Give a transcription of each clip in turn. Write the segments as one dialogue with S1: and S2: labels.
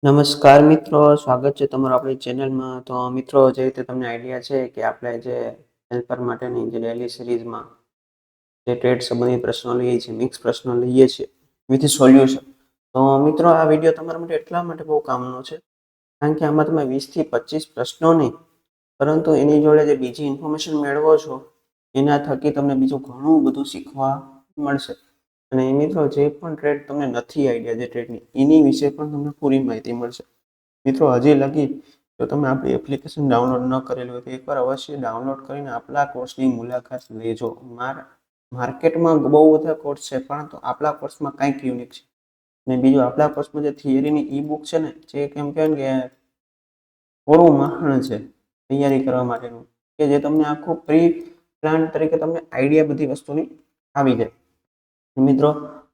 S1: નમસ્કાર મિત્રો, સ્વાગત છે તમારું આપણી ચેનલમાં. તો મિત્રો, જે રીતે તમને આઈડિયા છે કે આપણે જે હેલ્પર માટેની જે ડેલી સિરીઝમાં જે ટ્રેડ સંબંધિત પ્રશ્નો લઈએ છીએ, મિક્સ પ્રશ્નો લઈએ છીએ વિથ સોલ્યુશન. તો મિત્રો, આ વિડીયો તમારા માટે એટલા માટે બહુ કામનો છે કારણ કે આમાં તમે 20 થી 25 પ્રશ્નો નહીં, પરંતુ એની જોડે જે બીજી ઇન્ફોર્મેશન મેળવો છો એના થકી તમને બીજું ઘણું બધું શીખવા મળશે. અને મિત્રો, જે પણ ટ્રેડ તમને નથી આઈડિયા જે ટ્રેડની, એની વિશે પણ તમને પૂરી માહિતી મળશે. મિત્રો, હજી લગી જો તમે આપણી એપ્લિકેશન ડાઉનલોડ ન કરેલી હોય તો એકવાર અવશ્ય ડાઉનલોડ કરીને આપણા કોર્સની મુલાકાત લેજો. માર્કેટમાં બહુ બધા કોર્સ છે, પરંતુ આપણા કોર્સમાં કંઈક યુનિક છે. અને બીજું, આપણા કોર્સમાં જે થિયરીની ઈ બુક છે ને, જે કેમ કહેવાય ને કે થોડું માખણ છે તૈયારી કરવા માટેનું, કે જે તમને આખું પ્રી પ્લાન તરીકે તમને આઈડિયા બધી વસ્તુની આવી જાય. મિત્રો,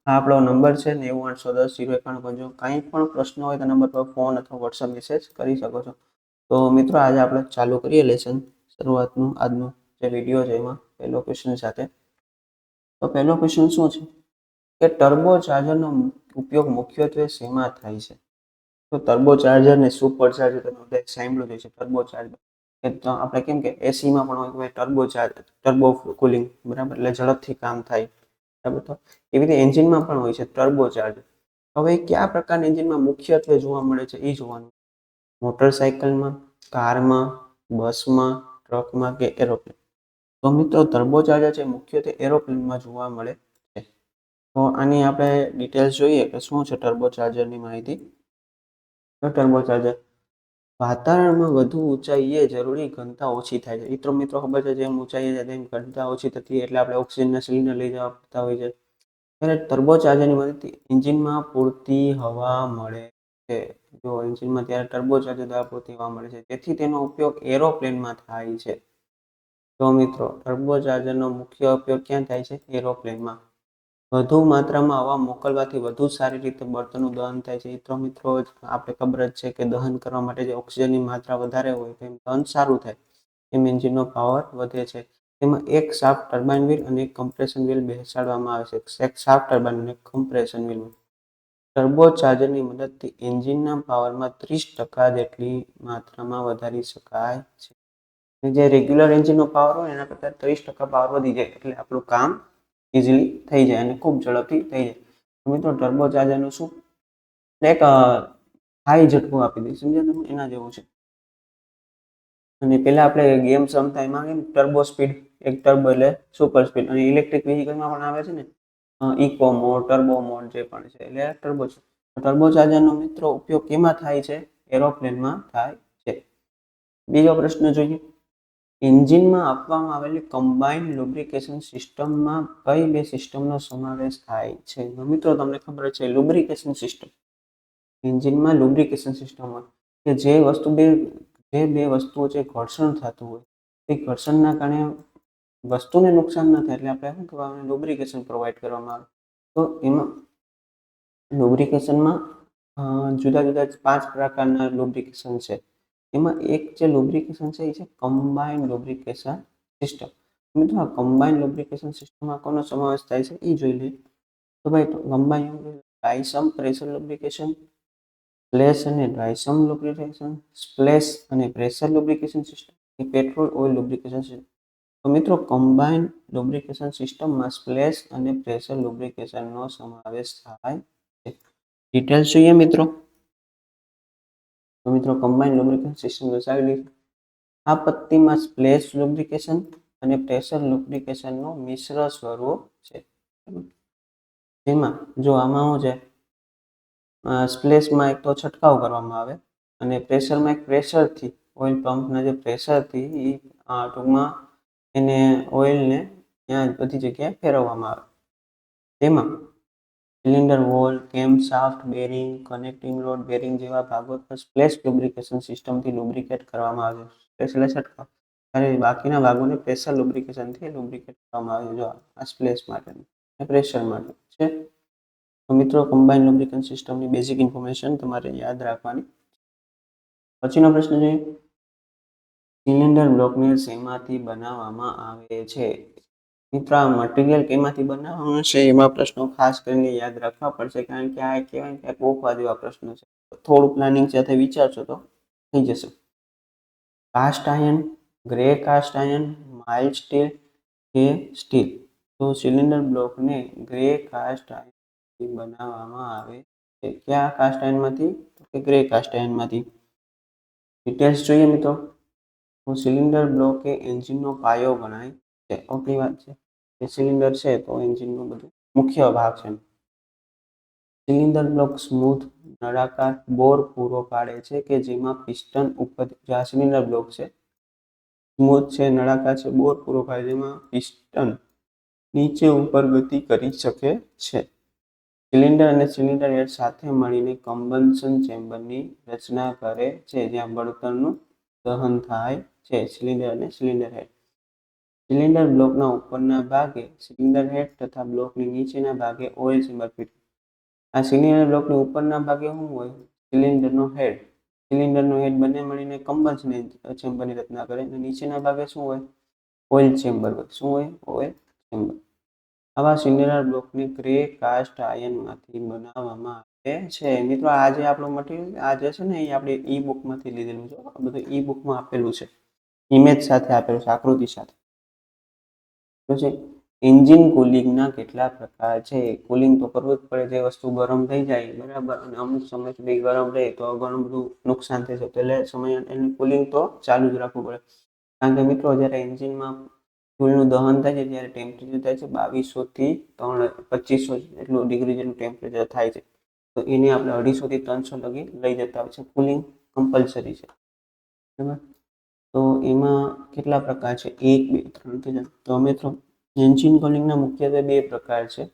S1: આ આપણો નંબર છે 9810 09155. કંઈ પણ પ્રશ્ન હોય તો નંબર પર ફોન અથવા વોટ્સઅપ મેસેજ કરી શકો છો. તો મિત્રો, આજે આપણે ચાલુ કરીએ લેસન. શરૂઆતનું આજનું જે વિડીયો છે એમાં પહેલો ક્વેશ્ચન સાથે. તો પહેલો ક્વેશ્ચન શું છે કે ટર્બો ચાર્જરનો ઉપયોગ મુખ્યત્વે શેમાં થાય છે? તો ટર્બો ચાર્જર ને સુપર ચાર્જર તમે બધા સાંભળ્યું છે. ટર્બો ચાર્જર તો આપણે કેમ કે એસીમાં પણ હોય ટર્બો ચાર્જર, ટર્બો કુલિંગ, બરાબર, એટલે ઝડપથી કામ થાય. બરાબર, તો એવી રીતે એન્જિનમાં પણ હોય છે ટર્બો ચાર્જર. હવે કયા પ્રકારના એન્જિનમાં મુખ્યત્વે જોવા મળે છે એ જોવાનું. મોટરસાયકલમાં, કારમાં, બસમાં, ટ્રકમાં કે એરોપ્લેન? તો મિત્રો, ટર્બો ચાર્જર છે મુખ્યત્વે એરોપ્લેનમાં જોવા મળે છે. તો આની આપણે ડિટેલ્સ જોઈએ કે શું છે ટર્બો ચાર્જરની માહિતી. તો ટર્બો ચાર્જર વાતાવરણમાં વધુ ઊંચાઈએ જરૂરી ઘનતા ઓછી થાય છે. એ તો મિત્રો ખબર છે, જેમ ઊંચાઈએ જાય તેમ ઘનતા ઓછી થતી, એટલે આપણે ઓક્સિજનના સિલિન્ડર લઈ જવા પડતા હોય છે. ત્યારે ટર્બો ચાર્જરની મદદથી એન્જિનમાં પૂરતી હવા મળે છે. જો એન્જિનમાં ત્યારે ટર્બો ચાર્જર દ્વારા પૂરતી હવા મળે છે, તેથી તેનો ઉપયોગ એરોપ્લેનમાં થાય છે. તો મિત્રો, ટર્બો ચાર્જરનો મુખ્ય ઉપયોગ ક્યાં થાય છે? એરોપ્લેનમાં. વધુ માત્રામાં હવા મોકલવાથી વધુ સારી રીતે બળતણનું દહન થાય છે. તો મિત્રો, આપણે ખબર જ છે કે દહન કરવા માટે જે ઓક્સિજનની માત્રા વધારે હોય તેમ દહન સારું થાય, એમ એન્જિનનો પાવર વધે છે. તેમાં એક શાફ્ટ ટર્બાઇન વ્હીલ અને એક કમ્પ્રેશન વ્હીલ બેસાડવામાં આવે છે. એક શાફ્ટ ટર્બાઇન અને કમ્પ્રેશન વ્હીલ. ટર્બો ચાર્જરની મદદથી એન્જિનના પાવરમાં 30% જેટલી માત્રામાં વધારી શકાય છે. જે રેગ્યુલર એન્જિનનો પાવર હોય એના કરતાં 30% પાવર વધી જાય, એટલે આપણું કામ ઇઝીલી થઈ જાય અને ખૂબ ઝડપથી થઈ જાય. મિત્રો, ટર્બો ચાર્જરનું શું એક હાઈ ઝટકો આપી દે, સમજ્યા તમે? એના જેવું છે. અને પહેલા આપણે ગેમ રમતા એમાં કેમ ટર્બો સ્પીડ, એક ટર્બો એટલે સુપર સ્પીડ. અને ઇલેક્ટ્રિક વ્હીકલમાં પણ આવે છે ને ઇકો મોડ, ટર્બો મોડ જે પણ છે, એટલે ટર્બો છે. ટર્બો ચાર્જરનો મિત્રો ઉપયોગ કેમાં થાય છે? એરોપ્લેનમાં થાય છે. બીજો પ્રશ્ન જોઈએ. એન્જિનમાં આપવામાં આવેલી કમ્બાઇન્ડ લુબ્રિકેશન સિસ્ટમમાં કઈ બે સિસ્ટમનો સમાવેશ થાય છે? મિત્રો, તમને ખબર છે લુબ્રિકેશન સિસ્ટમ. એન્જિનમાં લુબ્રિકેશન સિસ્ટમ હોય કે જે બે વસ્તુઓ છે ઘર્ષણ થતું હોય, એ ઘર્ષણના કારણે વસ્તુને નુકસાન ન થાય, એટલે આપણે શું કહેવાય, લુબ્રિકેશન પ્રોવાઈડ કરવામાં આવે. તો એમાં લુબ્રિકેશનમાં જુદા જુદા 5 પ્રકારના લુબ્રિકેશન છે. એમાં એક જે લુબ્રિકેશન છે એ છે કમ્બાઇન્ડ લુબ્રિકેશન સિસ્ટમ. મિત્રો, આ કમ્બાઇન્ડ લુબ્રિકેશન સિસ્ટમમાં કોનો સમાવેશ થાય છે એ જોઈ લઈએ. તો ભાઈ, કમ્બાઇન્ડ ડાયસમ પ્રેશર લુબ્રિકેશન, સ્પ્લેશ અને ડ્રાયસમ લુબ્રિકેશન, સ્પ્લેશ અને પ્રેશર લુબ્રિકેશન સિસ્ટમ, એ પેટ્રોલ ઓઇલ લુબ્રિકેશન સિસ્ટમ. તો મિત્રો, કમ્બાઇન્ડ લુબ્રિકેશન સિસ્ટમમાં સ્પ્લેશ અને પ્રેશર લુબ્રિકેશનનો સમાવેશ થાય છે. ડિટેલ્સ જોઈએ મિત્રો. તો મિત્રો, કમ્બાઇન્ડ લુબ્રિકેશન સિસ્ટમ દર્શાવી લઈએ. આ પટ્ટીમાં સ્પ્લેશ લુબ્રિકેશન અને પ્રેશર લુબ્રિકેશનનું મિશ્ર સ્વરૂપ છે. જેમાં જો આમાં શું છે, સ્પ્લેશમાં એક તો છંટકાવ કરવામાં આવે અને પ્રેશરમાં એક પ્રેશરથી, ઓઇલ પંપના જે પ્રેશરથી એ ટૂંકમાં એને ઓઇલને ત્યાં બધી જગ્યાએ ફેરવવામાં આવે. તેમાં સિલિન્ડર વોલ, કેમ shaft, bearing, connecting road, bearing જેવા ભાગો પર સ્પ્લેશ લુબ્રિકેશન સિસ્ટમથી લુબ્રિકેટ કરવામાં આવે છે. સ્પ્લેશ એટલે છંટકાવ. અને બાકીના ભાગોને પ્રેશર લુબ્રિકેશનથી લુબ્રિકેટ કરવામાં આવે છે. જો આ સ્પ્લેશ માટેનું અને પ્રેશર માટે છે. તો મિત્રો, કમ્બાઇન્ડ લુબ્રિકેશન સિસ્ટમની બેઝિક ઇન્ફોર્મેશન તમારે યાદ રાખવાની. પછીનો પ્રશ્ન જોઈએ. સિલિન્ડર બ્લોકને શેમાંથી બનાવવામાં આવે છે? મિત્રો આ મટીરિયલ કેમાંથી બનાવવાનું છે એમાં પ્રશ્નો ખાસ કરીને યાદ રાખવા પડશે, કારણ કે આ કહેવાય કે ગોખવા જેવા પ્રશ્નો છે. થોડું પ્લાનિંગ સાથે વિચારશો તો થઈ જશે. Cast iron, grey cast iron, mild steel કે સ્ટીલ? તો સિલિન્ડર બ્લોકને ગ્રે કાસ્ટ આયર્નથી બનાવવામાં આવે છે. કયા કાસ્ટ આયર્નમાંથી? તો કે ગ્રે કાસ્ટ આયર્નમાંથી. ડિટેલ્સ જોઈએ મિત્રો. તો સિલિન્ડર બ્લોક એ એન્જિનનો પાયો ગણાય છે. ઓકે વાત છે. એ સિલિન્ડર છે તો એન્જિનનો બધું મુખ્ય ભાગ છે. સિલિન્ડર બ્લોક સ્મૂથ નળાકાર બોર પૂરો પાડે છે કે જેમાં પિસ્ટન ઉપર, જે આ સિલિન્ડર બ્લોક છે સ્મૂથ છે, નળાકાર છે, બોર પૂરો પાડે જેમાં પિસ્ટન નીચે ઉપર ગતિ કરી શકે છે. સિલિન્ડર અને સિલિન્ડર હેડ સાથે મળીને કમ્બશન ચેમ્બરની રચના કરે છે જ્યાં બળતણનું દહન થાય છે. સિલિન્ડર અને સિલિન્ડર હેડ. સિલિન્ડર બ્લોકના ઉપરના ભાગે સિલિન્ડર હેડ તથા બ્લોકની નીચેના ભાગે ઓઇલ ચેમ્બર ફિટ. આ સિલિન્ડર બ્લોકની ઉપરના ભાગે શું હોય? સિલિન્ડરનો હેડ. સિલિન્ડરનો હેડ બંને મળીને કમ્બશન ચેમ્બરની રચના કરે. અને નીચેના ભાગે શું હોય? ઓઇલ ચેમ્બર હોય. શું હોય? Oil chamber. આવા સિલિન્ડર બ્લોકને ગ્રે કાસ્ટ આયર્નમાંથી બનાવવામાં આવે છે. મિત્રો આ જે આપણું મટીરિયલ આ જે છે ને એ આપણે ઈ બુકમાંથી લીધેલું છે. આ બધું ઈ બુકમાં આપેલું છે, ઇમેજ સાથે આપેલું છે, આકૃતિ સાથે. પછી એન્જિન કુલિંગના કેટલા પ્રકાર છે? કુલિંગ તો કરવું જ પડે. જે વસ્તુ ગરમ થઈ જાય બરાબર, અને અમુક સમય સુધી ગરમ રહે તો ઘણું બધું નુકસાન થઈ શકે. એટલે સમય એનું કુલિંગ તો ચાલુ જ રાખવું પડે. કારણ કે મિત્રો જ્યારે એન્જિનમાં ફ્યુલનું દહન થાય છે ત્યારે ટેમ્પરેચર થાય છે 2200 થી 2500 એટલું ડિગ્રી જેટલું ટેમ્પરેચર થાય છે. તો એને આપણે 250 થી 300 લગી લઈ જતા હોય છે. કુલિંગ કમ્પલસરી છે, બરાબર. તો એમાં કેટલા પ્રકાર છે? 1, 2, 3 કે તો મિત્રો એન્જિન કુલિંગના મુખ્યત્વે 2 પ્રકાર છે.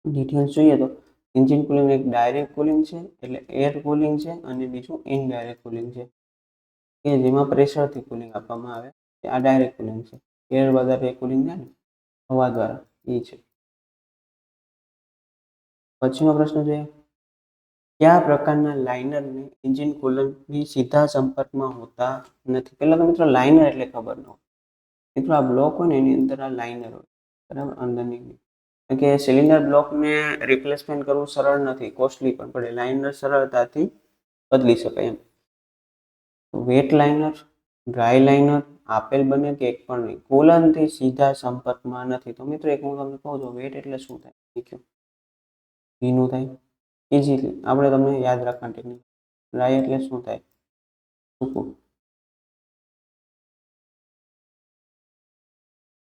S1: ડિટેલ્સ જોઈએ તો એન્જિન કુલિંગ એક ડાયરેક્ટ કુલિંગ છે, એટલે એર કુલિંગ છે, અને બીજું ઇનડાયરેક્ટ કુલિંગ છે કે જેમાં પ્રેશરથી કુલિંગ આપવામાં આવે. આ ડાયરેક્ટ કુલિંગ છે. એર વધારે કુલિંગ થાય ને હવા દ્વારા, એ છે. પછીનો પ્રશ્ન છે, કયા પ્રકારના લાઇનરને એન્જિન કુલરની સીધા સંપર્કમાં હોતા નથી? પહેલા તો મિત્રો લાઇનર એટલે ખબર ન હોય. મિત્રો આ બ્લોક હોય ને એની અંદર આ લાઇનર હોય, બરાબર, અંદરની. કે સિલિન્ડર બ્લોકને રિપ્લેસમેન્ટ કરવું સરળ નથી, કોસ્ટલી પણ પડે. લાઇનર સરળતાથી બદલી શકાય એમ. વેટ લાઇનર, ડ્રાય લાઇનર, આપેલ બને કે એક પણ નહીં. કુલનથી સીધા સંપર્કમાં નથી. તો મિત્રો એક હું તમને કહું છું, વેટ એટલે શું થાય? ભીનું થાય. ઇઝીલી આપણે તમને યાદ રાખવાની ટેકનિક. ડ્રાય એટલે શું થાય? સૂકું.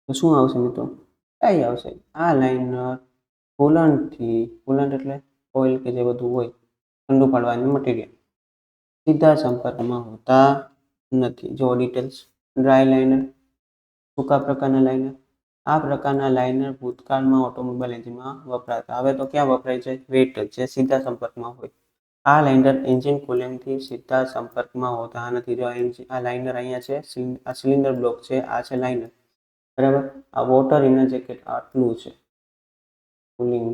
S1: તો શું આવશે મિત્રો? ડ્રાય આવશે. આ લાઇનર કુલન્ટ એટલે ઓઇલ કે જે બધું હોય ઠંડુ પાડવાનું મટીરિયલ, સીધા સંપર્કમાં હોતા નથી. જો ડિટેલ્સ. ડ્રાય લાઇનર, સૂકા પ્રકારના લાઇનર. આ પ્રકારના લાઇનર ભૂતકાળમાં ઓટોમોબાઈલ એન્જિનમાં વપરાતા. હવે તો ક્યાં વપરાય છે? વેટ જે સીધા સંપર્કમાં હોય. આ લાઇનર એન્જિન કુલિંગથી સીધા સંપર્કમાં હોતા નથી. જો આ લાઇનર અહીંયા છે, આ સિલિન્ડર બ્લોક છે, આ છે લાઇનર, બરાબર. આ વોટર ઇનર જેકેટ આટલું છે કુલિંગ,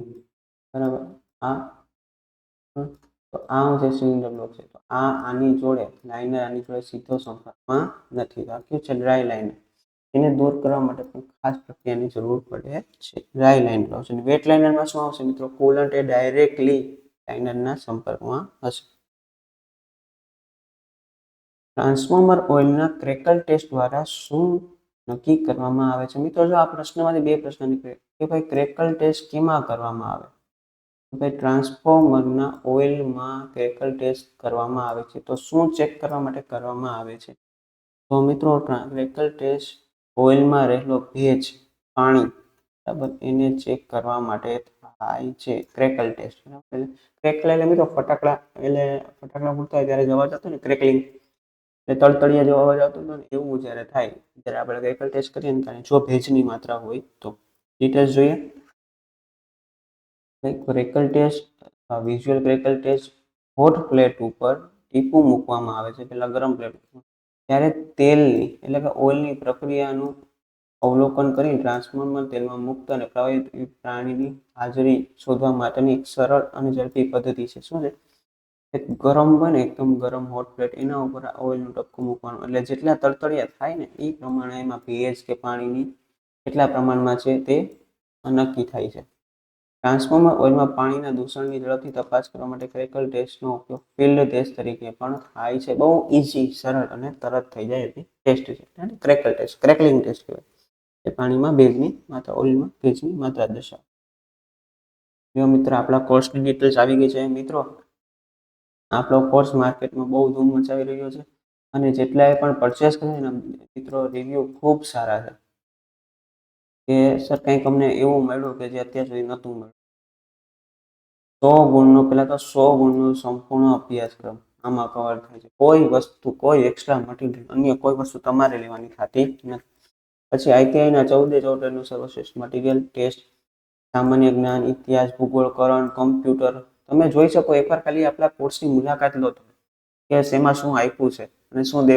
S1: બરાબર. આ તો આ જે સિલિન્ડર બ્લોક છે, તો આ આની જોડે લાઇનર આની જોડે સીધો સંપર્કમાં નથી. તો આ કયું છે? Dry liner. એને દૂર કરવા માટે પણ ખાસ પ્રક્રિયાની જરૂર પડે છે. ડ્રાય લાઇનર આવશે. વેટ લાઇનરમાં શું આવશે મિત્રો? કુલન્ટ એ ડાયરેક્ટલી લાઇનરના સંપર્કમાં હશે. ટ્રાન્સફોર્મર ઓઇલના ક્રેકલ ટેસ્ટ દ્વારા શું નક્કી કરવામાં આવે છે? મિત્રો જો આ પ્રશ્નમાંથી 2 પ્રશ્ન નીકળે કે ભાઈ ક્રેકલ ટેસ્ટ કેમાં કરવામાં આવે? ભાઈ ટ્રાન્સફોર્મરના ઓઇલમાં ક્રેકલ ટેસ્ટ કરવામાં આવે છે. તો શું ચેક કરવા માટે કરવામાં આવે છે? તો મિત્રો ક્રેકલ ટેસ્ટ ઓઇલમાં રહેલો ભેજ, પાણી, બરાબર, એને ચેક કરવા માટે થાય છે. ક્રેકલ ટેસ્ટ, બરાબર. ક્રેકલ એટલે મિત્રો ફટાકડા, એટલે ફટાકડા ફૂટતા હોય ત્યારે અવાજ આવતો ને ક્રેકલિંગ, એટલે તળતળિયા જેવો અવાજ આવતો હતો ને, એવું જ્યારે થાય ત્યારે આપણે ક્રેકલ ટેસ્ટ કરીએ ને ત્યારે, જો ભેજની માત્રા હોય તો. ડિટેલ્સ જોઈએ. Crackle test, visual crackle test hot plate ઉપર ટીપું મૂકવામાં આવે છે, પેલા ગરમ પ્લેટ ઉપર. ત્યારે તેલની એટલે કે ઓઇલની પ્રક્રિયાનું અવલોકન કરી ટ્રાન્સફોર્મર તેલમાં મુક્ત અને પ્રવાહિત પ્રાણીની હાજરી શોધવા માટેની એક સરળ અને ઝડપી પદ્ધતિ છે. શું છે? એક ગરમ હોય ને એકદમ ગરમ હોટ પ્લેટ એના ઉપર ઓઇલનું ટપકું મૂકવાનું, એટલે જેટલા તળતળિયા થાય ને એ પ્રમાણે એમાં પીએચ કે પાણીની કેટલા પ્રમાણમાં છે તે નક્કી થાય છે. ટ્રાન્સફોર્મર ઓઇલમાં પાણીના દૂષણની ઝડપથી તપાસ કરવા માટે ક્રેકલ ટેસ્ટનો ઉપયોગ ફિલ્ડ ટેસ્ટ તરીકે પણ થાય છે. બહુ ઇઝી, સરળ અને તરત થઈ જાય એવી ટેસ્ટ છે. ક્રેકલ ટેસ્ટ, ક્રેકલિંગ ટેસ્ટ કહેવાય. એ પાણીમાં ભેજની માત્રા, ઓઇલમાં ભેજની માત્રા દર્શાવે. જો મિત્રો આપણા કોર્સની ડિટેલ્સ આવી ગઈ છે. મિત્રો આપણો કોર્સ માર્કેટમાં બહુ ધૂમ મચાવી રહ્યો છે અને જેટલાએ પણ પરચેસ કરે ને મિત્રો રિવ્યૂ ખૂબ સારા છે કે સર કંઈક અમને એવું મળ્યું કે જે અત્યાર સુધી નહોતું મળ્યું. 100 ગુણનો, પહેલાં તો 100 ગુણનો સંપૂર્ણ અભ્યાસક્રમ આમાં કવર થાય છે. કોઈ વસ્તુ, કોઈ એક્સ્ટ્રા મટીરિયલ, અન્ય કોઈ વસ્તુ તમારે લેવાની થતી નથી. પછી આઈટીઆઈના 14 સર્વશ્રેષ્ઠ મટીરિયલ, ટેસ્ટ, સામાન્ય જ્ઞાન, ઇતિહાસ, ભૂગોળ, કરંટ, કમ્પ્યુટર. તમે જોઈ શકો, એકવાર ખાલી આપણા કોર્સની મુલાકાત લો કે શેમાં શું આપ્યું છે અને શું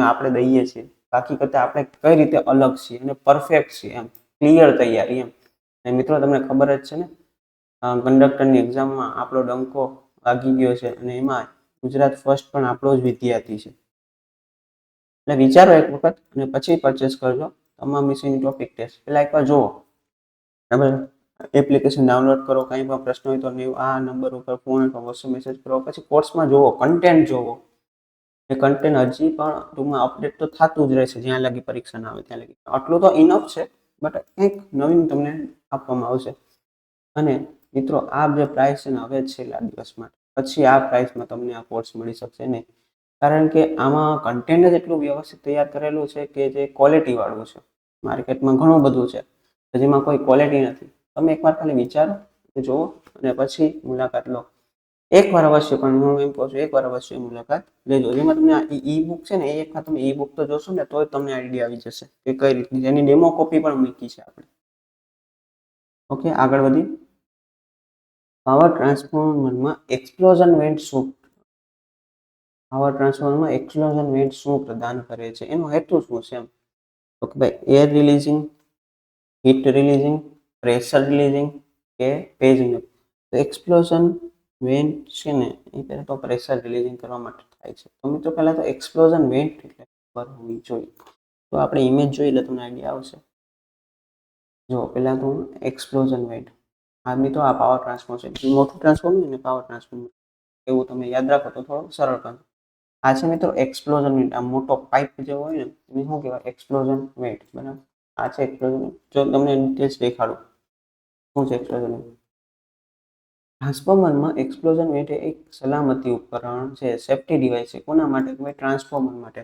S1: આપણે દઈએ છીએ. બાકી કરતાં આપણે કઈ રીતે અલગ છીએ અને પરફેક્ટ છીએ, એમ ક્લિયર તૈયારી એમ. અને મિત્રો તમને ખબર જ છે ને, કંડક્ટરની એક્ઝામમાં આપણો ડંકો વાગી ગયો છે અને એમાં ગુજરાત ફર્સ્ટ પણ આપણો જ વિદ્યાર્થી છે. એટલે વિચારો એક વખત અને પછી પરચેસ કરજો. તમામ વિષયની ટોપિક ટેસ્ટ પહેલાં એકવાર જુઓ. તમે એપ્લિકેશન ડાઉનલોડ કરો, કંઈ પણ પ્રશ્ન હોય તો આ નંબર ઉપર ફોન અથવા વોટ્સએપ મેસેજ કરો. પછી કોર્સમાં જુઓ, કન્ટેન્ટ જુઓ. એ કન્ટેન્ટ હજી પણ ટૂંકમાં અપડેટ તો થતું જ રહેશે જ્યાં લગી પરીક્ષા ના આવે ત્યાં લગી. આટલું તો ઇનફ છે, બટ કંઈક નવીન તમને આપવામાં આવશે. અને મિત્રો આ જે પ્રાઇસ છે ને, હવે જ છેલ્લા દિવસ માટે, પછી આ પ્રાઇસમાં તમને આ કોર્સ મળી શકશે નહીં. કારણ કે આમાં કન્ટેન્ટ જ એટલું વ્યવસ્થિત તૈયાર કરેલું છે કે જે ક્વોલિટી વાળું છે. માર્કેટમાં ઘણું બધું છે જેમાં કોઈ ક્વોલિટી નથી. તમે એકવાર ખાલી વિચારો, જુઓ અને પછી મુલાકાત લો. એકવાર અવશ્ય, પણ હું એમ કહું છું, એકવાર અવશ્ય મુલાકાત લેજો. જેમાં તમને આ ઈ બુક છે ને, એક વાર તમે ઈ બુક તો જોશો ને તો જ તમને આઈડિયા આવી જશે કે કઈ રીતની. એની ડેમો કોપી પણ મૂકી છે આપણે. ઓકે, આગળ વધી. પાવર ટ્રાન્સફોર્મરમાં એક્સપ્લોઝન વેન્ટ શું પાવર ટ્રાન્સફોર્મરમાં એક્સપ્લોઝન વેન્ટ શું પ્રદાન કરે છે, એનો હેતુ શું છે એમ. તો કે ભાઈ air releasing, heat releasing, pressure releasing કે પેજિંગ. તો એક્સપ્લોઝન વેન્ટ છે ને એ પહેલાં તો પ્રેશર રિલીઝિંગ કરવા માટે થાય છે. તો મિત્રો પહેલાં તો એક્સપ્લોઝન વેન્ટ એટલે ખબર હોવી જોઈએ. તો આપણે ઇમેજ જોઈ એટલે તમને આઈડિયા આવશે. જો પહેલાં તો એક્સપ્લોઝન વેન્ટ, આ મિત્રો આ પાવર ટ્રાન્સફોર્મર છે. મોટું ટ્રાન્સફોર્મર અને પાવર ટ્રાન્સફોર્મર એવું તમે યાદ રાખો તો થોડું સરળ બને. આ છે મિત્રો એક્સપ્લોઝન વેન્ટ. આ મોટો પાઇપ જેવો હોય ને એને શું કહેવાય? Explosion vent. બરાબર, આ છે એક્સપ્લોઝન. જો તમને ડિટેલ્સ દેખાડું શું છે એક્સપ્લોઝન વેન્ટ. ટ્રાન્સફોર્મરમાં એક્સપ્લોઝન વેન્ટ એક સલામતી ઉપકરણ છે, સેફ્ટી ડિવાઇસ છે. કોના માટે? ટ્રાન્સફોર્મર માટે.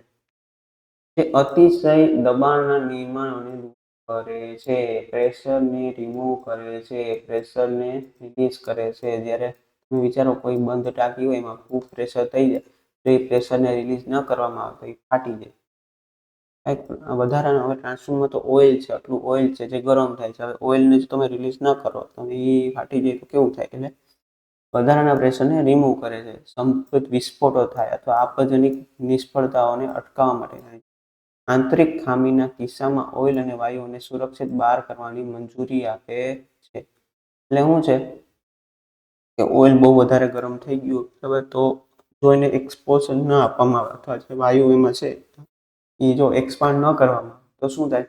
S1: જે અતિશય દબાણના નિર્માણોને દૂર કરે છે, પ્રેશરને રિમૂવ કરે છે, પ્રેશરને રિલીઝ કરે છે. જ્યારે તમે વિચારો કોઈ બંધ ટાંકી હોય એમાં ખૂબ પ્રેશર થઈ જાય તો એ પ્રેશરને રિલીઝ ન કરવામાં આવે તો એ ફાટી જાય. વધારાના હવે ટ્રાન્સફોર્મર તો ઓઇલ છે, આટલું ઓઇલ છે જે ગરમ થાય છે. હવે ઓઇલને જો તમે રિલીઝ ન કરો તો એ ફાટી જાય તો કેવું થાય? એટલે વધારાના પ્રેશરને રિમૂવ કરે છે. સંભવિત વિસ્ફોટો થાય અથવા આપત્તિજનક નિષ્ફળતાઓને અટકાવવા માટે થાય. આંતરિક ખામીના કિસ્સામાં ઓઇલ અને વાયુઓને સુરક્ષિત બહાર કરવાની મંજૂરી આપે છે. એટલે શું છે કે ઓઇલ બહુ વધારે ગરમ થઈ ગયું બરાબર, તો જો એને એક્સપોઝર ન આપવામાં આવે અથવા જે વાયુ એમાં છે એ જો એક્સપાન્ડ ન કરવામાં તો શું થાય?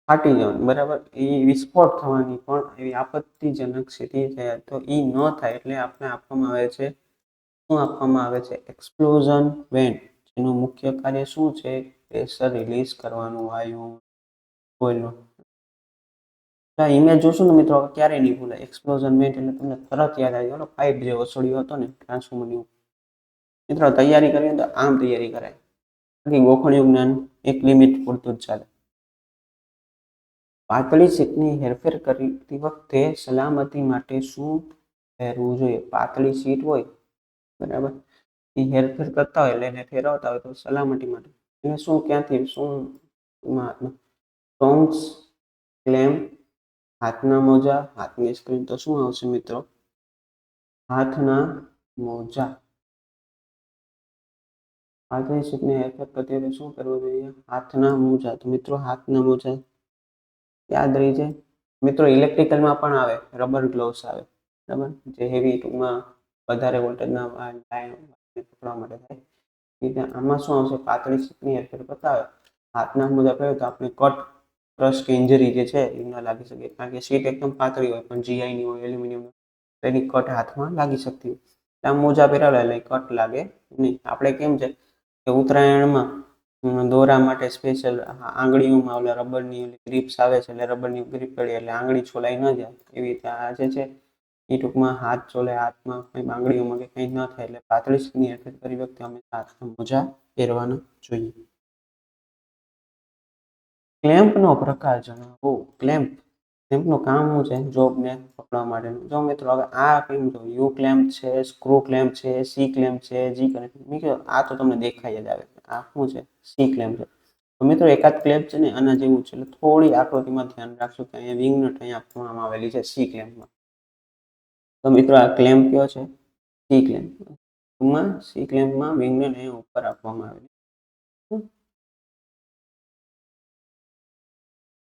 S1: ફાટી જવાનું. બરાબર, એ વિસ્ફોટ થવાની પણ એવી આપત્તિજનક સ્થિતિ થાય તો એ ન થાય એટલે આપણે આપવામાં આવે છે, શું આપવામાં આવે છે? Explosion vent. એનું મુખ્ય કાર્ય શું છે? પ્રેશર રિલીઝ કરવાનું, વાયુ ઓઇલનું. ઇમેજ જોશો ને મિત્રો, ક્યારેય નહીં ભૂલાય. એક્સપ્લોઝન વેન્ટ એટલે તમને તરત યાદ આવી ગયો. પાઇપ જેવો સળિયો હતો ને ટ્રાન્સફોર્મરની. મિત્રો તૈયારી કરીએ તો આમ તૈયારી કરાય. બાકી ગોખણિયું જ્ઞાન એક લિમિટ પૂરતું જ ચાલે. પાતળી શીટની હેરફેર કરતી વખતે સલામતી માટે શું પહેરવું જોઈએ? પાતળી શીટ હોય બરાબર, એ હેરફેર કરતા હોય એટલે એને ફેરવતા હોય તો સલામતી માટે એને શું, ક્યાંથી, શું ટોન્ગ્સ, ક્લેમ, હાથના મોજા, હાથની સ્ક્રીન. તો શું આવશે મિત્રો? હાથના મોજા. પાતળી શીટને હેરફેર કરતી વખતે શું કરવું જોઈએ? હાથના મોજા. તો મિત્રો હાથના મોજા યાદ રહી જાય. મિત્રો ઇલેક્ટ્રિકલમાં પણ આવે, રબર ગ્લોવ્સ આવે. બરાબર, જે હેવી ટૂંકમાં વધારે વોલ્ટેજના લાઈન પકડવા માટે થાય. એટલે આમાં શું આવશે, પાતળી શીટની હેરફેર કરતા હોય હાથના મુજબ કહ્યું તો આપણે કટ ક્રશ કે ઇન્જરી જે છે એ ન લાગી શકે, કારણ કે શીટ એકદમ પાતળી હોય પણ જીઆઈની હોય, એલ્યુમિનિયમ, એની કટ હાથમાં લાગી શકતી હોય. આમ મોજા પહેરાવેલા એટલે કટ લાગે નહીં. આપણે કેમ છે કે ઉત્તરાયણમાં દોરા માટે સ્પેશિયલ આંગળીઓમાં ઓલા રબરની ગ્રીપ્સ આવે છે, એટલે રબરની ગ્રીપ પડી એટલે આંગળી છોલાઈ ન જાય. એવી રીતે આ જે છે એ ટૂંકમાં હાથ ચોલે, હાથમાં કંઈ આંગળીઓમાં કે કંઈ ન થાય એટલે પાતળી શીટની હેરફેર કરી વખતે અમે હાથમાં મોજા પહેરવાના જોઈએ. ક્લેમ્પનો પ્રકાર જણાવો. ક્લેમ્પનું કામ શું છે, જોબને પકડવા માટેનું. જો મિત્રો હવે આ ક્લેમ્પ જો યુ ક્લેમ્પ છે, સ્ક્રૂ ક્લેમ્પ છે, સી ક્લેમ્પ છે, જી ક્લેમ્પ. મિત્રો આ તો તમને દેખાઈ જ આવે. આ શું છે, સી ક્લેમ્પ છે. તો મિત્રો એકાદ ક્લેમ્પ છે ને આના જેવું છે, એટલે થોડી આકૃતિમાં ધ્યાન રાખજો કે અહીંયા વિંગ નટ અહીંયા આપવામાં આવેલી છે સી ક્લેમ્પમાં. તો મિત્રો આ ક્લેમ્પ કયો છે, સી ક્લેમ્પ. ટૂંકમાં સી ક્લેમ્પમાં વિંગ નટ અહીંયા ઉપર આપવામાં આવેલી.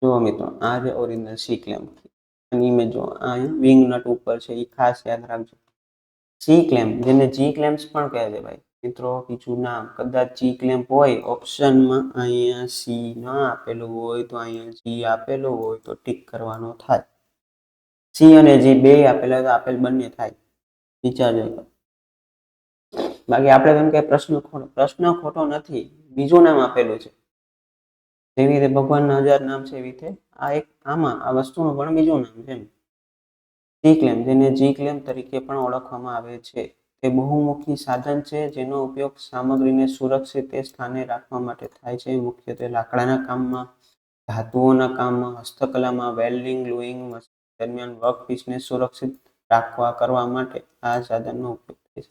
S1: જો મિત્રો આ જે ઓરિજિનલ સી ક્લેમ્પ અને ઇમેજ જો આ વિંગ નટ ઉપર છે, એ ખાસ યાદ રાખજો. સી ક્લેમ્પ જેને જી ક્લેમ્પ્સ પણ કહે છે ભાઈ મિત્રો, બીજું નામ કદાચ જી ક્લેમ્પ હોય ઓપ્શનમાં, અહીંયા સી ના આપેલું હોય તો અહીંયા જી આપેલું હોય તો ટીક કરવાનો થાય. સી અને જી બે આપેલા તો આપેલ બંને થાય, વિચારજો. બાકી આપણે એમ કે પ્રશ્ન ખોટો નથી, બીજું નામ આપેલું છે. જેવી રીતે ભગવાનના 1000 નામ છે, એવી રીતે આ એક આમાં આ વસ્તુનું પણ બીજું નામ છે. સી ક્લેમ્પ જેને જી ક્લેમ્પ તરીકે પણ ઓળખવામાં આવે છે, તે બહુમુખી સાધન છે જેનો ઉપયોગ સામગ્રીને સુરક્ષિત સ્થાને રાખવા માટે થાય છે. મુખ્યત્વે લાકડાના કામમાં, ધાતુઓના કામમાં, હસ્તકલામાં, વેલ્ડિંગ, ગ્લુઇંગ દરમિયાન વર્કપીસને સુરક્ષિત કરવા માટે આ સાધનનો ઉપયોગ થાય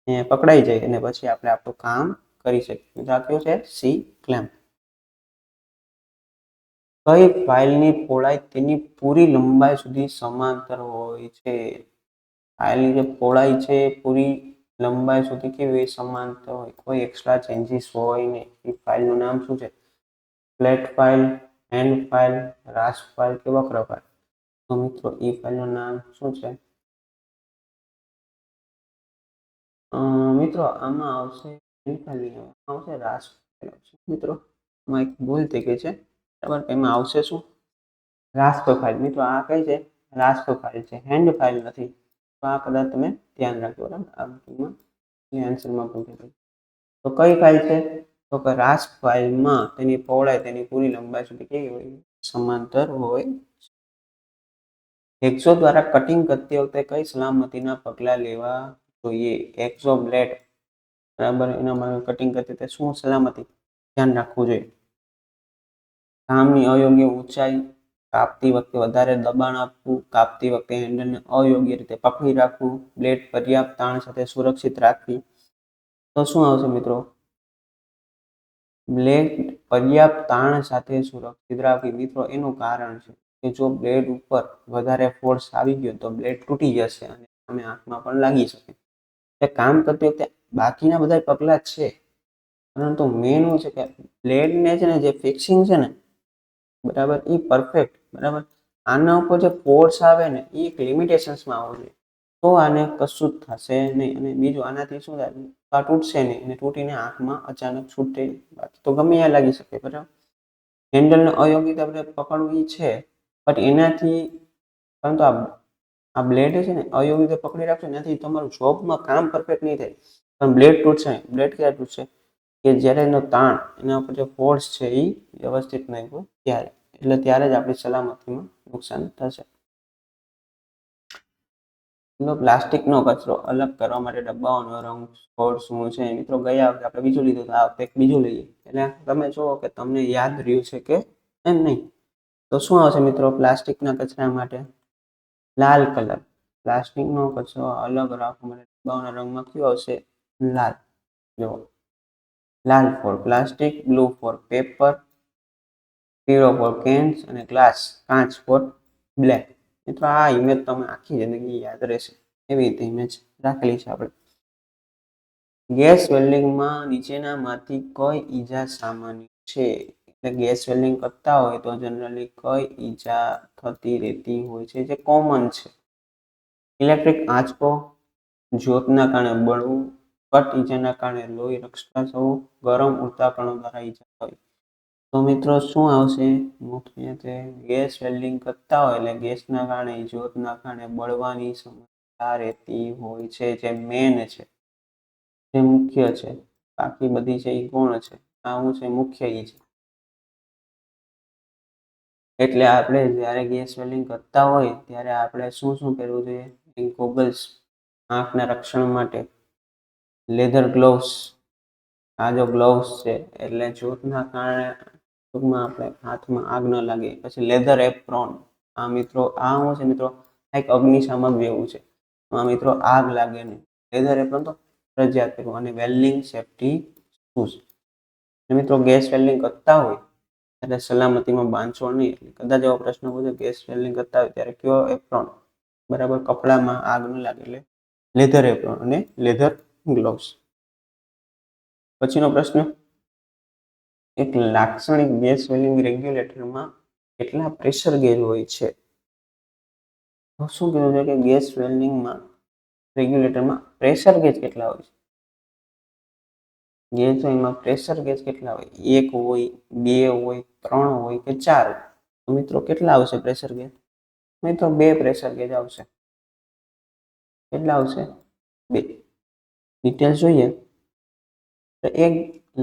S1: છે. પકડાઈ જાય અને પછી આપણે આપણું કામ કરી શકીએ. આ કયું છે, સી ક્લેમ્પ. કઈ ફાઇલની પહોળાઈ તેની પૂરી લંબાઈ સુધી સમાંતર હોય છે? ફાઇલની જે પહોળાઈ છે પૂરી લંબાઈ સુધી કેવી સમાંતર હોય, કોઈ એક્સ્ટ્રા ચેન્જીસ હોય નહીં. એ ફાઇલનું નામ શું છે? Flat file, hand file, rasp file કે વક્ર ફાઇલ? તો મિત્રો એ ફાઇલનું નામ શું છે? મિત્રો આમાં આવશે આવશે રાસ્પ ફાઇલ આવશે. મિત્રો આમાં એક ભૂલ થઈ ગઈ છે, બરાબર. એમાં આવશે શું? રાસ્પ ફાઇલ. મિત્રો આ કઈ છે? રાસ્પ ફાઇલ છે, હેન્ડ ફાઇલ નથી. તો આ કદાચ તમે ધ્યાન રાખજો, બરાબર. આ આન્સરમાં પણ તો કઈ ફાઇલ છે? તો કે રાસ્પ ફાઇલમાં તેની પહોળાઈ તેની પૂરી લંબાઈ સુધી કેવી હોય? સમાંતર હોય. હેક્સો દ્વારા કટિંગ કરતી વખતે કઈ સલામતીના પગલાં લેવા જોઈએ? હેક્સો બ્લેડ, બરાબર, એના માટે કટિંગ કરતી વખતે શું સલામતી ધ્યાન રાખવું જોઈએ? કામની અયોગ્ય ઊંચાઈ, કાપતી વખતે વધારે દબાણ આપવું, કાપતી વખતે હેન્ડલને અયોગ્ય રીતે પકડી રાખવું, બ્લેડ પર્યાપ્ત તાણ સાથે સુરક્ષિત રાખવી. તો શું આવશે મિત્રો? બ્લેડ પર્યાપ્ત તાણ સાથે સુરક્ષિત રાખવી. મિત્રો એનું કારણ છે કે જો બ્લેડ ઉપર વધારે ફોર્સ આવી ગયો તો બ્લેડ તૂટી જશે અને તમે આંખમાં પણ લાગી શકે. કામ કરતી વખતે બાકીના બધા પગલાં છે, પરંતુ મેન શું છે કે બ્લેડને છે ને જે ફિક્સિંગ છે ને, બરાબર, એ પરફેક્ટ, બરાબર. આના ઉપર જે ફોર્સ આવે ને એ એક લિમિટેશન્સમાં આવવો જોઈએ, તો આને કશું જ થશે નહીં. અને બીજું આનાથી શું થાય, આ તૂટશે નહીં અને તૂટીને આંખમાં અચાનક છૂટે તો ગમે ત્યાં લાગી શકે, બરાબર. હેન્ડલને અયોગ્ય રીતે પકડવું એ છે, બટ એનાથી પરંતુ આ બ્લેડ છે ને અયોગ્ય રીતે પકડી રાખશો એનાથી તમારું જોબમાં કામ પરફેક્ટ નહીં થાય, પણ બ્લેડ તૂટશે. બ્લેડ ક્યારે તૂટશે? કે જ્યારે એનો તાણ, એના ઉપર જે ફોર્સ છે એ વ્યવસ્થિત નહીં હોય ત્યારે, એટલે ત્યારે જ આપણી સલામતીમાં નુકસાન થશે. પ્લાસ્ટિકનો કચરો અલગ કરવા માટે ડબ્બાઓનો રંગ કોડ શું છે? મિત્રો ગયા વખતે આપણે બીજું લીધું, આ વખતે બીજું લઈએ, એટલે તમે જુઓ કે તમને યાદ રહ્યું છે કે એમ નહીં. તો શું આવશે મિત્રો પ્લાસ્ટિકના કચરા માટે? લાલ કલર. પ્લાસ્ટિકનો કચરો અલગ રાખવા માટે ડબ્બાઓના રંગમાં કયો આવશે? લાલ. જો લાલ for plastic, blue for paper, પીળો ફોર કેન્સ અને ગ્લાસ કાચ ફોર બ્લેક. મિત્રો આ ઇમેજ તમે આખી જિંદગી યાદ રહેશે એવી રીતે ઇમેજ રાખેલી છે આપણે. ગેસ વેલ્ડિંગમાં નીચેનામાંથી કઈ ઈજા સામાન્ય છે? એટલે ગેસ વેલ્ડિંગ કરતા હોય તો જનરલી કઈ ઈજા થતી રહેતી હોય છે જે કોમન છે? ઇલેક્ટ્રિક આંચકો, જ્યોતના કારણે બળવું, કટ ઈજાના કારણે લોહી રક્ષતા થવું, ગરમ ઉડતા કણો દ્વારા ઈજા થવી. તો મિત્રો શું આવશે? મુખ્યત્વે ગેસ વેલ્ડિંગ કરતા હોય એટલે ગેસના કારણે જ્યોતના કારણે બળવાની સમસ્યા રહેતી હોય છે, જે મેન છે, જે મુખ્ય છે. બાકી બધી છે એ ગૌણ છે. આ હું છે મુખ્ય એ છે. એટલે આપણે જ્યારે ગેસ વેલ્ડિંગ કરતા હોય ત્યારે આપણે શું શું પહેરવું જોઈએ? ગોગલ્સ આંખના રક્ષણ માટે, લેધર ગ્લોવ્સ, આ જો ગ્લોવ્સ છે એટલે જ્યોતના કારણે ટૂંકમાં આપણે હાથમાં આગ ન લાગે. પછી લેધર એપ્રોન, આ મિત્રો આ શું છે મિત્રો? એક અગ્નિશામક જેવું છે. આ મિત્રો આગ લાગે નહીં. લેધર એપ્રોન તો ફરજિયાત પહેરવું. અને વેલ્ડિંગ સેફ્ટી શૂઝ. મિત્રો ગેસ વેલ્ડિંગ કરતા હોય એટલે સલામતીમાં બાંધશો નહીં. એટલે કદાચ એવો પ્રશ્ન પૂછે ગેસ વેલ્ડિંગ કરતા હોય ત્યારે કયો એપ્રોન બરાબર કપડામાં આગ ન લાગે એટલે લેધર એપ્રોન અને લેધર ગ્લોવ્સ. પછીનો પ્રશ્ન, એક લાક્ષણિક ગેસ વેલ્ડિંગ રેગ્યુલેટરમાં કેટલા પ્રેશર ગેજ હોય છે? શું કીધું છે કે ગેસ વેલ્ડિંગમાં રેગ્યુલેટરમાં પ્રેશર ગેજ કેટલા હોય છે? ગેજ એમાં પ્રેશર ગેજ કેટલા હોય? 1 હોય, 2 હોય, 3 હોય કે 4 હોય? તો મિત્રો કેટલા આવશે પ્રેશર ગેજ? મિત્રો 2 પ્રેશર ગેજ આવશે. કેટલા આવશે? 2. ડિટેલ્સ જોઈએ તો એક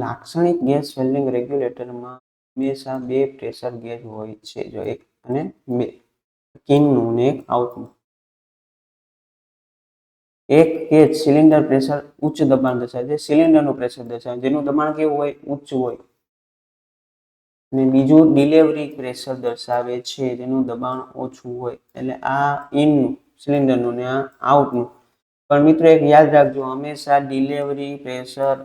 S1: લાક્ષણિક ગેસ વેલ્ડિંગ રેગ્યુલેટરમાં હંમેશા 2 પ્રેશર ગેજ હોય છે. જો 1 અને 2, ઇનનું અને એક આઉટનું. એક ગેજ સિલિન્ડર પ્રેશર ઉચ્ચ દબાણ દર્શાવે છે, સિલિન્ડરનું પ્રેશર દર્શાવે જેનું દબાણ કેવું હોય? ઉચ્ચ હોય. અને બીજું ડિલિવરી પ્રેશર દર્શાવે છે જેનું દબાણ ઓછું હોય. એટલે આ ઇનનું સિલિન્ડરનું ને આ આઉટનું. પણ મિત્રો એક યાદ રાખજો, હંમેશા ડિલિવરી પ્રેશર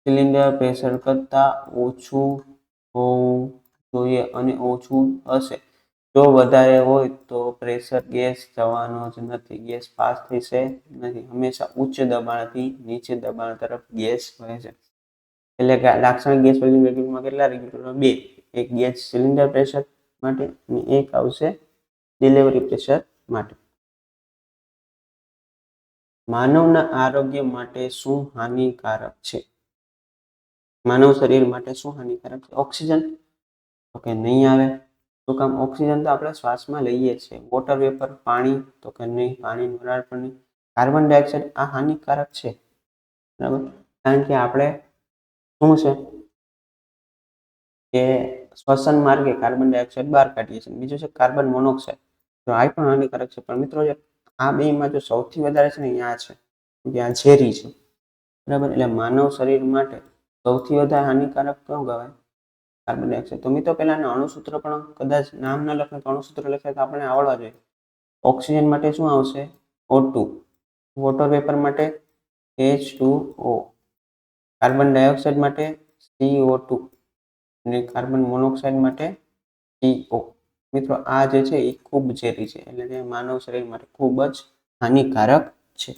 S1: સિલિન્ડર પ્રેશર કરતાં ઓછું હોવું જોઈએ અને ઓછું હશે. જો વધારે હોય તો પ્રેશર ગેસ જવાનો જ નથી, ગેસ પાસ થશે નથી. હંમેશા ઉચ્ચ દબાણથી નીચે દબાણ તરફ ગેસ વહે છે. એટલે કે લાક્ષણિક ગેસ વેલ્ડિંગ રેગ્યુલેટરમાં કેટલા રેગ્યુલેટર? 2. એક ગેસ સિલિન્ડર પ્રેશર માટે અને એક આવશે ડિલિવરી પ્રેશર માટે. માનવના આરોગ્ય માટે શું હાનિકારક છે? માનવ શરીર માટે શું હાનિકારક છે? ઓક્સિજન? તો કે નહીં આવે. તો કામ ઓક્સિજન તો આપણે શ્વાસમાં લઈએ છીએ. વોટર વેપર, પાણી? તો કે નહીં, પાણી વરાળ પણ નહીં. કાર્બન ડાયોક્સાઇડ આ હાનિકારક છે બરાબર, કારણ કે આપણે શું છે કે શ્વસન માર્ગે કાર્બન ડાયોક્સાઇડ બહાર કાઢીએ છીએ. બીજું છે કાર્બન મોનોક્સાઇડ, તો આ પણ હાનિકારક છે. પણ મિત્રો આ બેમાં જો સૌથી વધારે છે ને આ છે કે આ ઝેરી છે બરાબર. એટલે માનવ શરીર માટે સૌથી વધારે હાનિકારક કયું કહેવાય? Carbon dioxide. તો મિત્રો પહેલા અણુસૂત્ર પણ કદાચ નામ ન લખે તો અણુસૂત્ર લખે તો આપણે આવડવા જોઈએ. ઓક્સિજન માટે શું આવશે? O2. વોટર વેપર માટે H2O. કાર્બન ડાયોક્સાઇડ માટે CO2 અને કાર્બન મોનોક્સાઇડ માટે CO. મિત્રો આ જે છે એ ખૂબ ઝેરી છે, એટલે કે માનવ શરીર માટે ખૂબ જ હાનિકારક છે.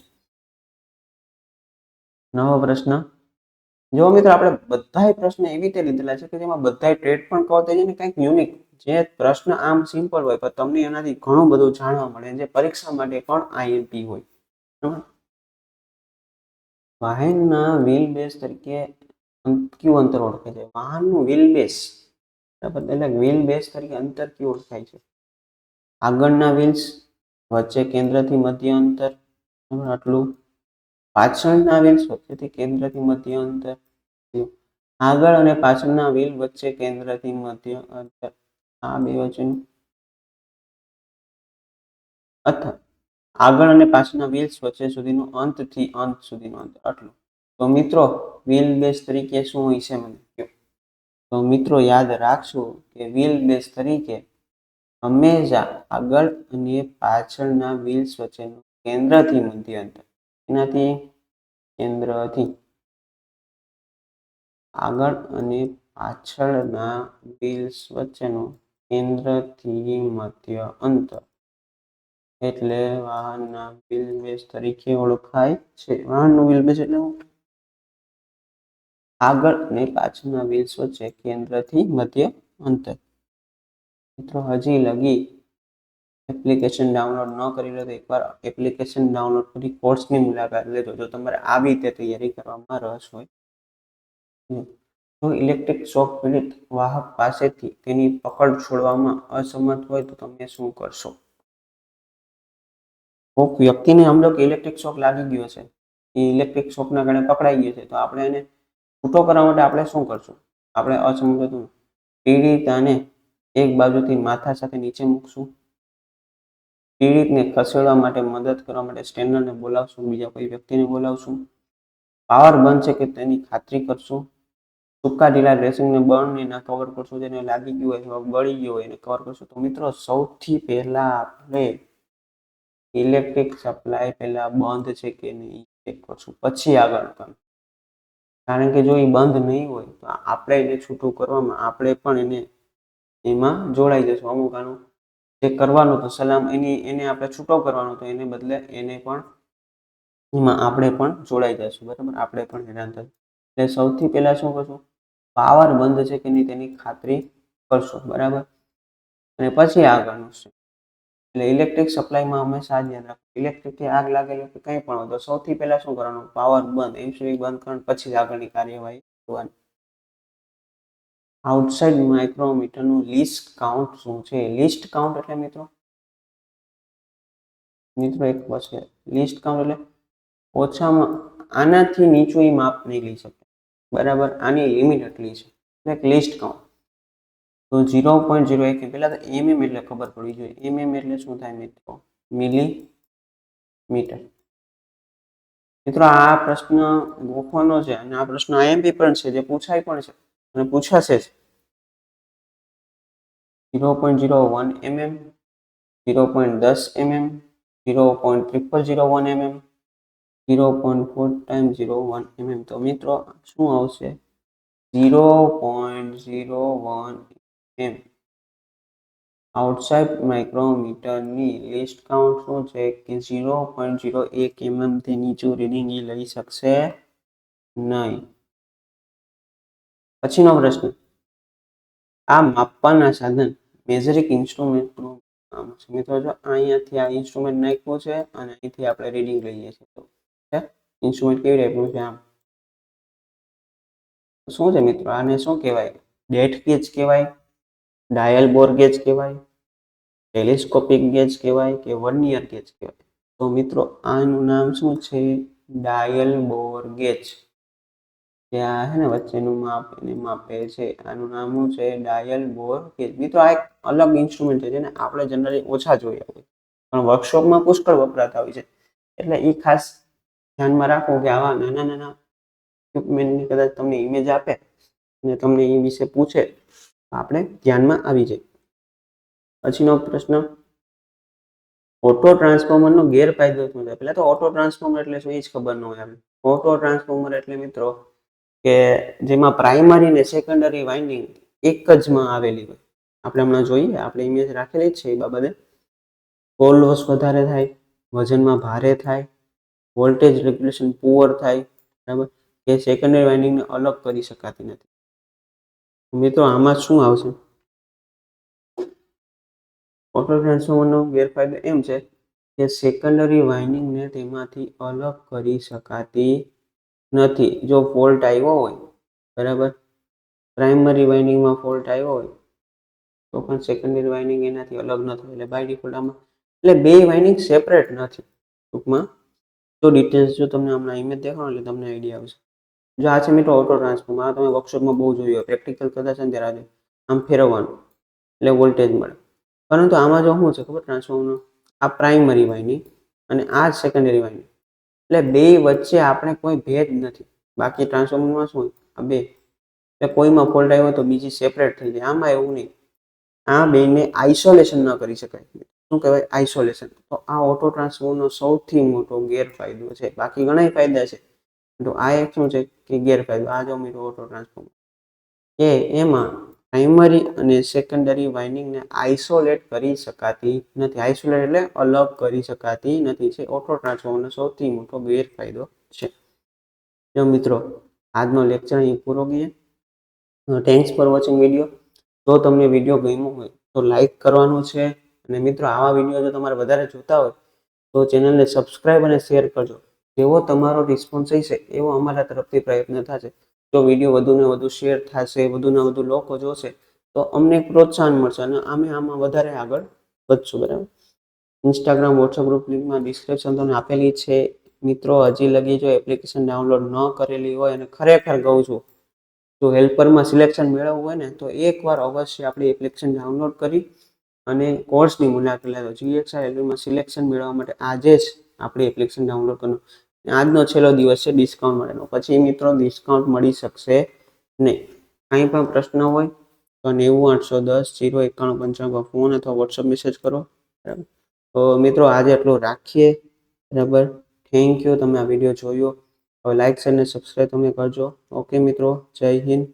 S1: નવો પ્રશ્ન જો મિત્રો આપણે બધાય પ્રશ્ન એવી રીતે લીધેલા છે કે જેમાં બધાય ટ્રેડ પણ કવર થઈ જાય ને કંઈક યુનિક. જે પ્રશ્ન આમ સિમ્પલ હોય પણ તમને એનાથી ઘણું બધું જાણવા મળે, જે પરીક્ષા માટે પણ આઈએમપી હોય. વાહનના વ્હીલ બેઝ તરીકે કયું અંતર ઓળખાય છે? વાહનનું વ્હીલ બેઝ બરાબર, એટલે વ્હીલ બેઝ તરીકે અંતર કયું ઓળખાય છે? આગળના વ્હીલ્સ વચ્ચે કેન્દ્રથી મધ્ય અંતર આટલું. પાછળના વ્હીલ્સ વચ્ચેથી કેન્દ્રથી મધ્ય અંતર. આગળ અને પાછળના વ્હીલ વચ્ચે કેન્દ્રથી મધ્ય અંતર, આ બે વચ્ચેનું. અથવા આગળ અને પાછળના વ્હીલ્સ વચ્ચે સુધીનું અંતથી અંત સુધીનું અંતર આટલું. તો મિત્રો વ્હીલ બેઝ તરીકે શું હોય છે મને કહો. તો મિત્રો યાદ રાખશું કે વ્હીલ બેઝ તરીકે હંમેશા આગળ અને પાછળના વ્હીલ્સ વચ્ચેનું કેન્દ્રથી મધ્ય અંતર, એનાથી કેન્દ્રથી આગળ અને પાછળના વ્હીલ્સ વચ્ચેનું કેન્દ્રથી મધ્ય અંતર એટલે વાહનના વ્હીલ બેઝ તરીકે ઓળખાય છે. વાહનનું વ્હીલ બેઝ એટલે આગળ અને પાછળના વ્હીલ્સ વચ્ચે કેન્દ્રથી મધ્ય અંતર. મિત્રો હજી લગી એપ્લિકેશન ડાઉનલોડ ન કરી લો તો એકવાર એપ્લિકેશન ડાઉનલોડ કરી કોર્સની મુલાકાત લેજો જો તમારે આવી રીતે તૈયારી કરવામાં રસ હોય. જો ઇલેક્ટ્રિક શોક પીડિત વાહક પાસેથી તેની પકડ છોડવામાં અસમર્થ હોય તો તમે શું કરશો? કોઈક વ્યક્તિને સમજો કે ઇલેક્ટ્રિક શોક લાગી ગયો છે, એ ઇલેક્ટ્રિક શોકના કારણે પકડાઈ ગયો છે, તો આપણે એને છૂટો કરવા માટે આપણે શું કરશું? આપણે અસમર્થ પીડિતાને એક બાજુથી માથા સાથે નીચે મૂકશું, પીડિતને ખસેડવા માટે મદદ કરવા માટે સ્ટેન્ડરને બોલાવશું, બીજા કોઈ વ્યક્તિને બોલાવશું, પાવર બંધ છે કે તેની ખાતરી કરશું, ટૂંકા ઢીલા ડ્રેસિંગને બર્નને કવર કરશું, જેને લાગી ગયું હોય અથવા બળી ગયું હોય એને કવર કરશું. તો મિત્રો સૌથી પહેલા આપણે ઇલેક્ટ્રિક સપ્લાય પહેલા બંધ છે કે નહીં ચેક કરશું, પછી આગળ કામ. કારણ કે જો એ બંધ નહીં હોય તો આપણે એને છૂટું કરવામાં આપણે પણ એને એમાં જોડાઈ જશું. અમુક આનું જે કરવાનું તો સલામ એને આપણે છૂટો કરવાનો તો એને બદલે એને પણ એમાં આપણે પણ જોડાઈ જશું. બરાબર, આપણે પણ હેરાન થશું. એટલે સૌથી પહેલા શું કરશું? પાવર બંધ છે કે નહીં તેની ખાતરી કરશું. બરાબર, અને પછી આગળનું છે. એટલે ઇલેક્ટ્રિક સપ્લાયમાં હંમેશા ધ્યાન રાખવું, ઇલેક્ટ્રિકથી આગ લાગેલી કે કંઈ પણ હોય તો સૌથી પહેલા શું કરવાનું? પાવર બંધ, એમસીબી બંધ કરવાનું, પછી આગળની કાર્યવાહી કરવાની. આઉટસાઇડ માઇક્રોમીટરનું લિસ્ટ કાઉન્ટ શું છે? લિસ્ટ કાઉન્ટ એટલે મિત્રો એક વસ્તુ, લિસ્ટ કાઉન્ટ એટલે ઓછામાં આનાથી નીચું એ માપ નહીં લઈ શકે. બરાબર, આની લિમિટ એટલી છે. એટલે લિસ્ટ કાઉન્ટ તો 0.01 પહેલા તો mm એટલે ખબર પડવી જોઈએ. mm એટલે શું થાય મિત્રો? મિલીમીટર. મિત્રો આ પ્રશ્ન ગોખવાનો છે અને આ પ્રશ્ન આઈએમપી પણ છે, જે પૂછાય પણ છે અને પૂછાશે જ. 0.01 mm, 0.10 mm, 0.0001 mm, 0.4 × 01 mm. તો મિત્રો શું આવશે? 0.01 mm. આઉટસાઇડ માઇક્રોમીટરની લિસ્ટ કાઉન્ટ શું છે? કે 0.01 mm થી નીચું રીડિંગ એ લઈ શકશે નહીં. પછીનો પ્રશ્ન, આ માપવાના સાધન મેઝરિંગ ઇન્સ્ટ્રુમેન્ટનું નામ છે. મિત્રો જો અહીંયાથી આ ઇન્સ્ટ્રુમેન્ટ નાખ્યું છે અને અહીંથી આપણે રીડિંગ લઈએ છીએ. તો ઇન્સ્ટ્રુમેન્ટ કેવી ટાઈપનું છે? આમ શું છે મિત્રો? આને શું કહેવાય? ડેટ ગેજ કહેવાય, ડાયલ બોર ગેજ કહેવાય, ટેલિસ્કોપિક ગેજ કહેવાય કે વર્નિયર ગેજ કહેવાય? તો મિત્રો આનું નામ શું છે? ડાયલ બોર ગેજ. જે આ છે ને વચ્ચેનું માપ એને માપે છે, આનું નામ શું છે? ડાયલ બોર ગેજ. મિત્રો આ એક અલગ ઇન્સ્ટ્રુમેન્ટ છે જેને આપણે જનરલી ઓછા જોયા હોય પણ વર્કશોપમાં પુષ્કળ વપરાતા હોય છે. એટલે એ ખાસ ધ્યાનમાં રાખો કે આવા નાના નાના ઇક્વિપમેન્ટની કદાચ તમને ઇમેજ આપે અને તમને એ વિશે પૂછે તો આપણે ધ્યાનમાં આવી જાય. પછીનો પ્રશ્ન, ઓટો ટ્રાન્સફોર્મરનો ગેરફાયદો શું છે? પહેલા તો ઓટો ટ્રાન્સફોર્મર એટલે શું એ જ ખબર ન હોય આપણે. ઓટો ટ્રાન્સફોર્મર એટલે મિત્રો કે જેમાં પ્રાઇમરી ને સેકન્ડરી વાઇન્ડિંગ એક જ માં આવેલી હોય. આપણે હમણાં જોઈએ, આપણે ઇમેજ રાખેલી જ છે એ બાબતે. કોલ લોસ વધારે થાય, વજનમાં ભારે થાય, વોલ્ટેજ રેગ્યુલેશન પુઅર થાય, બરાબર, કે સેકન્ડરી વાઇન્ડિંગને અલગ કરી શકાતી નથી. મિત્રો આમાં શું આવશે? ઓટો ટ્રાન્સફોર્મરનો ગેરફાયદો એમ છે કે સેકન્ડરી વાઇન્ડિંગને તેમાંથી અલગ કરી શકાતી નથી. જો ફોલ્ટ આવ્યો હોય, બરાબર, પ્રાઇમરી વાઇન્ડિંગમાં ફોલ્ટ આવ્યો હોય તો પણ સેકન્ડરી વાઇન્ડિંગ એનાથી અલગ ન થાય. એટલે બાય ડિફોલ્ટ આમાં એટલે બે વાઇન્ડિંગ સેપરેટ નથી. ટૂંકમાં જો ડિટેલ્સ જો તમને હમણાં ઇમેજ દેખાડો એટલે તમને આઈડિયા આવશે. જો આ છે મિત્રો ઓટો ટ્રાન્સફોર્મર. આ તમે વર્કશોપમાં બહુ જોયું, પ્રેક્ટિકલ કરતા છે ને ત્યારે આમ ફેરવવાનું એટલે વોલ્ટેજ મળે. પરંતુ આમાં જો શું છે ખબર? ટ્રાન્સફોર્મરનું આ પ્રાઇમરી વાઇન્ડિંગ અને આ સેકન્ડરી વાઇન્ડિંગ, એટલે બે વચ્ચે આપણે કોઈ ભેદ નથી. બાકી ટ્રાન્સફોર્મરમાં શું હોય? આ બે એટલે કોઈમાં ફોલ્ટ આવ્યો તો બીજી સેપરેટ થઈ જાય. આમાં એવું નહીં. આ બેને આઇસોલેશન ન કરી શકાય. શું કહેવાય? આઇસોલેશન. તો આ ઓટો ટ્રાન્સફોર્મરનો સૌથી મોટો ગેરફાયદો છે. બાકી ઘણા ફાયદા છે, તો આ એક શું છે કે ગેરફાયદો. આ જો મિત્રો ઓટો ટ્રાન્સફોર્મર કે એમાં પ્રાઇમરી અને સેકન્ડરી વાઇન્ડિંગને આઇસોલેટ કરી શકાતી નથી. આઇસોલેટ એટલે અલગ કરી શકાતી નથી. છે ઓટો ટ્રાન્સફોર્મરનો સૌથી મોટો ગેરફાયદો છે. જો મિત્રો આજનો લેક્ચર અહીં પૂરો કરીએ. Thanks for watching video. જો તમને વિડીયો ગમ્યો હોય તો લાઈક કરવાનું છે અને મિત્રો આવા વિડીયો જો તમારે વધારે જોતા હોય તો ચેનલને સબસ્ક્રાઇબ અને શેર કરજો. જેવો તમારો રિસ્પોન્સ હશે એવો અમારા તરફથી પ્રયત્ન થશે. જો વિડીયો વધુને વધુ શેર થશે, વધુને વધુ લોકો જોશે તો અમને પ્રોત્સાહન મળશે અને અમે આમાં વધારે આગળ વધશું. બરાબર. ઇન્સ્ટાગ્રામ, વોટ્સઅપ ગ્રુપ લિંકમાં ડિસ્ક્રિપ્શન તમને આપેલી છે. મિત્રો હજી લગી જો એપ્લિકેશન ડાઉનલોડ ન કરેલી હોય અને ખરેખર કહું છું જો હેલ્પરમાં સિલેક્શન મેળવવું હોય ને તો એકવાર અવશ્ય આપણી એપ્લિકેશન ડાઉનલોડ કરી અને કોર્સની મુલાકાત લેજો. GXR હેલ્પરમાં સિલેક્શન મેળવવા માટે આજે જ આપણી એપ્લિકેશન ડાઉનલોડ કરવાનું. આજનો છેલ્લો દિવસ છે ડિસ્કાઉન્ટ માટેનો. પછી મિત્રો ડિસ્કાઉન્ટ મળી શકશે નહીં. કંઈ પણ પ્રશ્ન હોય તો 90 810 091 55 ફોન અથવા વોટ્સઅપ મેસેજ કરો. બરાબર. તો મિત્રો આજે એટલું રાખીએ. બરાબર. Thank you. તમે આ વિડીયો જોયો. હવે લાઈક, શેર અને સબસ્ક્રાઈબ તમે કરજો. ઓકે મિત્રો, જય હિન્દ.